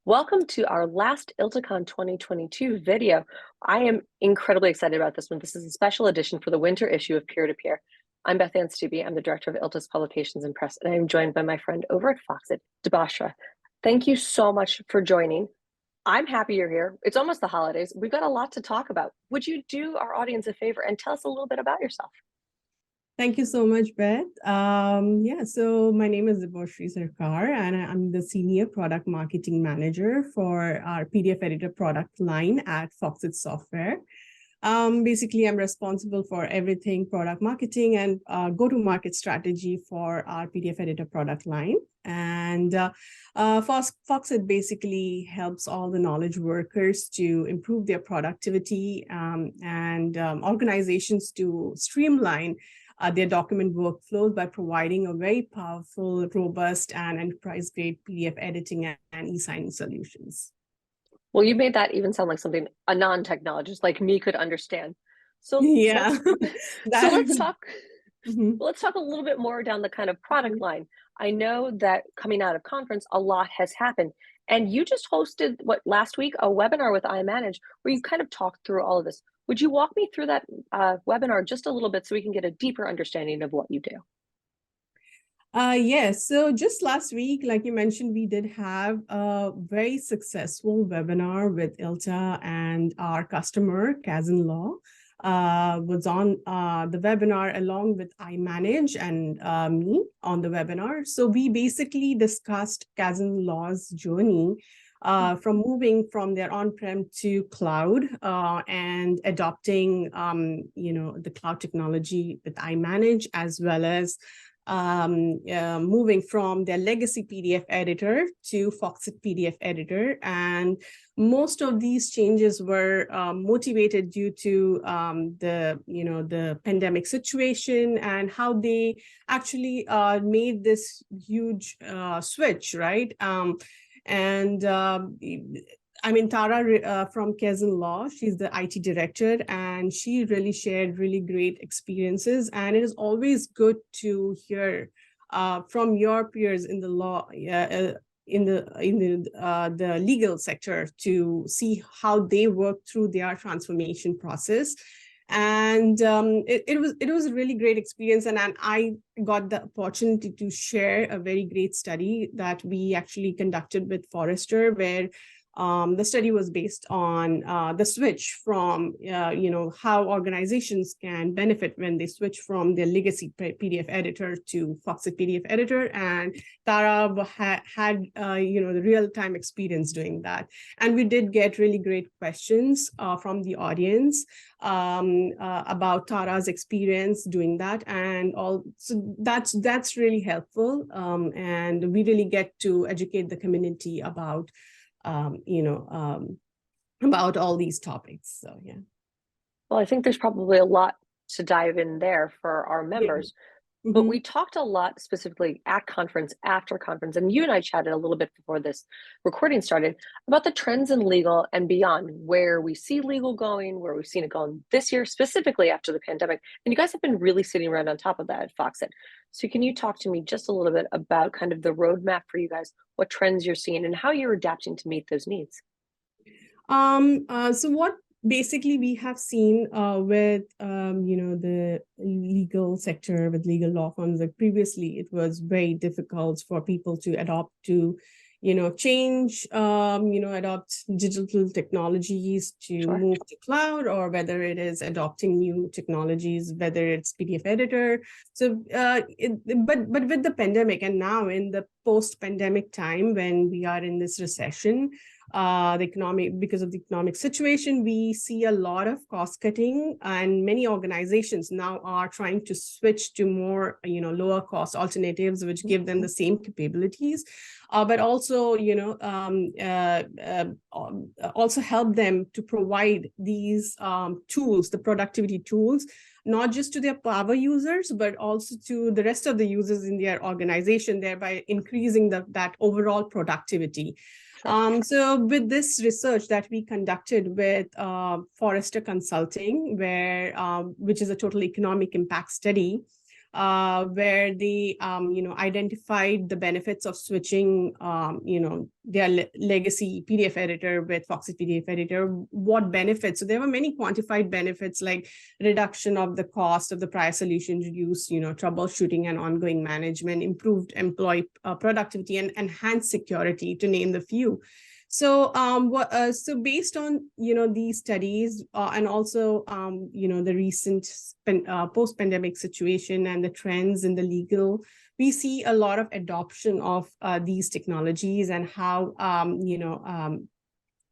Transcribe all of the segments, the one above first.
Welcome to our last ILTACON 2022 video. I am incredibly excited about this one. This is a special edition for the winter issue of Peer to Peer. I'm Beth Ann Stubbe. I'm the director of ILTA's Publications and Press, and I'm joined by my friend over at Foxit, Debashra. Thank you so much for joining. I'm happy you're here. It's almost the holidays. We've got a lot to talk about. Would you do our audience a favor and tell us a little bit about yourself? Thank you so much, Beth. So my name is Debashra Sarkar, and I'm the Senior Product Marketing Manager for our PDF Editor product line at Foxit Software. Basically, I'm responsible for everything product marketing and go-to-market strategy for our PDF Editor product line. And Foxit basically helps all the knowledge workers to improve their productivity and organizations to streamline their document workflows by providing a very powerful, robust, and enterprise-grade PDF editing and e-signing solutions. Well, you made that even sound like something a non-technologist like me could understand. So yeah, let's talk. Mm-hmm. Let's talk a little bit more down the kind of product line. I know that coming out of conference, a lot has happened, and you just hosted last week a webinar with iManage where you kind of talked through all of this. Would you walk me through that webinar just a little bit so we can get a deeper understanding of what you do? Yes, so just last week, like you mentioned, we did have a very successful webinar with ILTA, and our customer, Kazan Law, was on the webinar along with iManage and me on the webinar. So we basically discussed Kazan Law's journey from moving from their on-prem to cloud and adopting, the cloud technology with iManage, as well as moving from their legacy PDF editor to Foxit PDF editor. And most of these changes were motivated due to the pandemic situation and how they actually made this huge switch, right? Tara from Kazan Law, she's the IT director, and she really shared really great experiences. And it is always good to hear from your peers in the law, in the legal sector, to see how they work through their transformation process. And it was a really great experience, and I got the opportunity to share a very great study that we actually conducted with Forrester, where the study was based on the switch from, how organizations can benefit when they switch from their legacy PDF editor to Foxit PDF editor. And Tara had the real-time experience doing that. And we did get really great questions from the audience about Tara's experience doing that. And all, so that's really helpful. And we really get to educate the community about about all these topics. So, yeah. Well, I think there's probably a lot to dive in there for our members. Yeah. But we talked a lot specifically at conference, after conference, and you and I chatted a little bit before this recording started about the trends in legal and beyond, where we see legal going, where we've seen it going this year, specifically after the pandemic. And you guys have been really sitting right on top of that at Foxit. So can you talk to me just a little bit about kind of the roadmap for you guys, what trends you're seeing and how you're adapting to meet those needs? So what basically we have seen with the legal sector, with legal law firms, like previously it was very difficult for people to adopt to change, adopt digital technologies to Sure. move to cloud, or whether it is adopting new technologies, whether it's PDF editor. So, but with the pandemic, and now in the post-pandemic time, when we are in this recession, because of the economic situation, we see a lot of cost cutting, and many organizations now are trying to switch to more, lower cost alternatives, which give them the same capabilities, but also, also help them to provide these tools, the productivity tools, not just to their power users, but also to the rest of the users in their organization, thereby increasing that overall productivity. Sure. So with this research that we conducted with Forrester Consulting, which is a total economic impact study, where they identified the benefits of switching their legacy PDF editor with Foxit PDF editor, what benefits? So there were many quantified benefits like reduction of the cost of the prior solution, reduce, troubleshooting and ongoing management, improved employee productivity, and enhanced security, to name the few. So, so based on these studies and also the recent post-pandemic situation and the trends in the legal, we see a lot of adoption of these technologies and how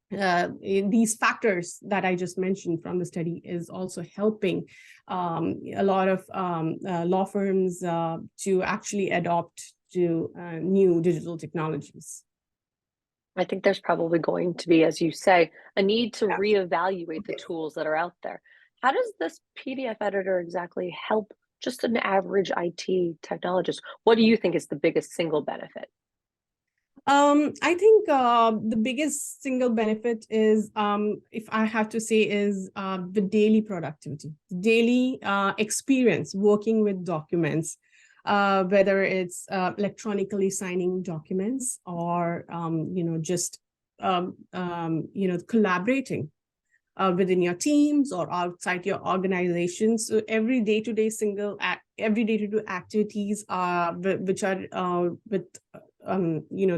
these factors that I just mentioned from the study is also helping a lot of law firms to actually adopt to new digital technologies. I think there's probably going to be, as you say, a need to Yeah. reevaluate the tools that are out there. How does this PDF editor exactly help just an average IT technologist? What do you think is the biggest single benefit? I think the biggest single benefit is, if I have to say, is the daily productivity, daily experience working with documents, whether it's electronically signing documents or, just, collaborating within your teams or outside your organization. So every day-to-day activities which are with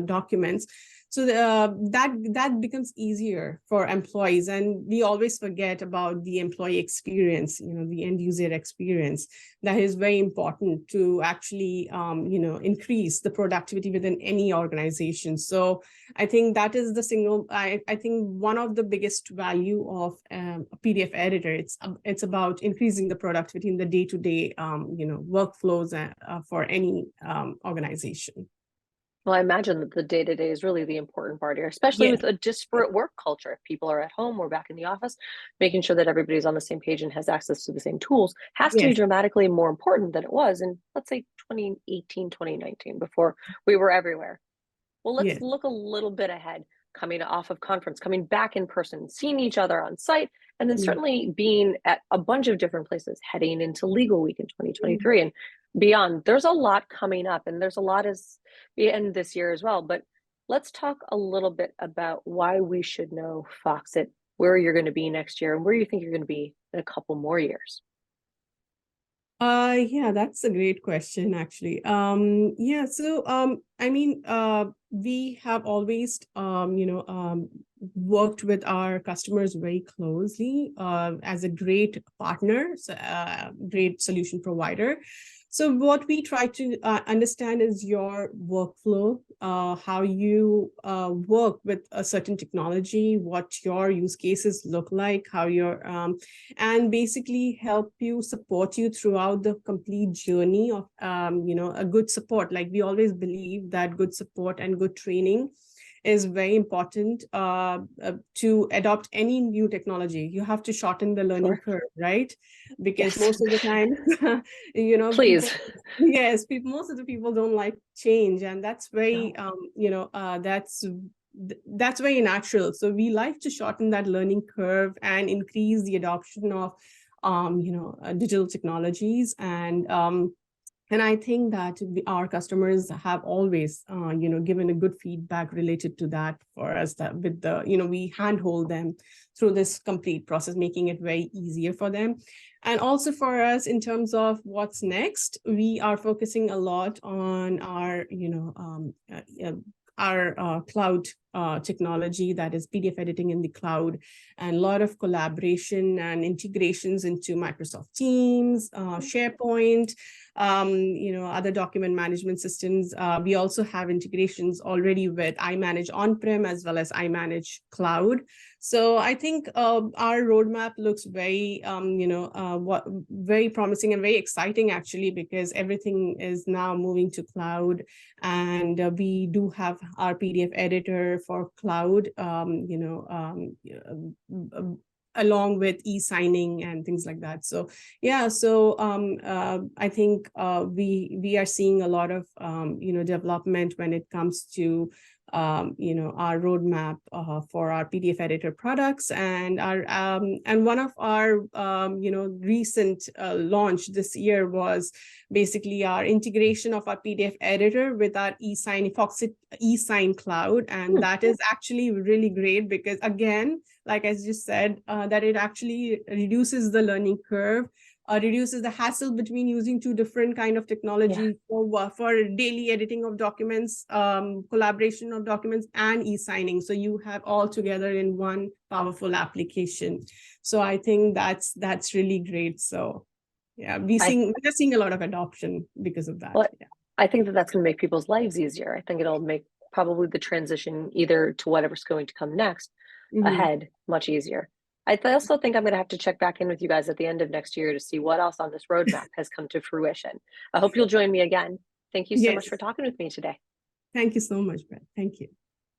documents. So that becomes easier for employees, and we always forget about the employee experience, the end user experience. That is very important to actually increase the productivity within any organization. So I think that is the single. I think one of the biggest value of a PDF editor. It's about increasing the productivity in the day-to-day workflows for any organization. Well, I imagine that the day-to-day is really the important part here, especially Yes. with a disparate work culture. If people are at home or back in the office, making sure that everybody's on the same page and has access to the same tools has to be Yes. dramatically more important than it was in, let's say, 2018, 2019, before we were everywhere. Well, let's Yes. look a little bit ahead, coming off of conference, coming back in person, seeing each other on site, and then certainly being at a bunch of different places, heading into Legal Week in 2023 and beyond. There's a lot coming up, and there's a lot as we end this year as well. But let's talk a little bit about why we should know Foxit, where you're going to be next year, and where you think you're going to be in a couple more years. Yeah, that's a great question, actually. Yeah, so I mean, we have always worked with our customers very closely as a great partner, great solution provider. So what we try to understand is your workflow, how you work with a certain technology, what your use cases look like, how you're, and basically help you, support you throughout the complete journey of, a good support. Like we always believe that good support and good training is very important to adopt any new technology. You have to shorten the learning curve, right? Because Yes. most of the time, Please. people, yes, most of the people don't like change, and that's very, that's very natural. So we like to shorten that learning curve and increase the adoption of, digital technologies. And I think that our customers have always, given a good feedback related to that for us, that with the, we handhold them through this complete process, making it very easier for them. And also for us, in terms of what's next, we are focusing a lot on our cloud technology, that is PDF editing in the cloud, and a lot of collaboration and integrations into Microsoft Teams, SharePoint, other document management systems. We also have integrations already with iManage on-prem as well as iManage cloud. So I think our roadmap looks very, very promising and very exciting, actually, because everything is now moving to cloud, and we do have our PDF editor for cloud, along with e-signing and things like that. So yeah, so I think we are seeing a lot of development when it comes to our roadmap for our PDF editor products, and one of our recent launch this year was basically our integration of our PDF editor with our Foxit e-sign cloud, and that is actually really great because, again, like I just said, that it actually reduces the learning curve, reduces the hassle between using two different kind of technology for daily editing of documents, collaboration of documents, and e-signing. So you have all together in one powerful application. So I think that's really great. So yeah, we're seeing a lot of adoption because of that. Well, I think that that's going to make people's lives easier. I think it'll make probably the transition either to whatever's going to come next ahead much easier. I also think I'm going to have to check back in with you guys at the end of next year to see what else on this roadmap has come to fruition. I hope you'll join me again. Thank you so much for talking with me today. Thank you so much, Brett. Thank you.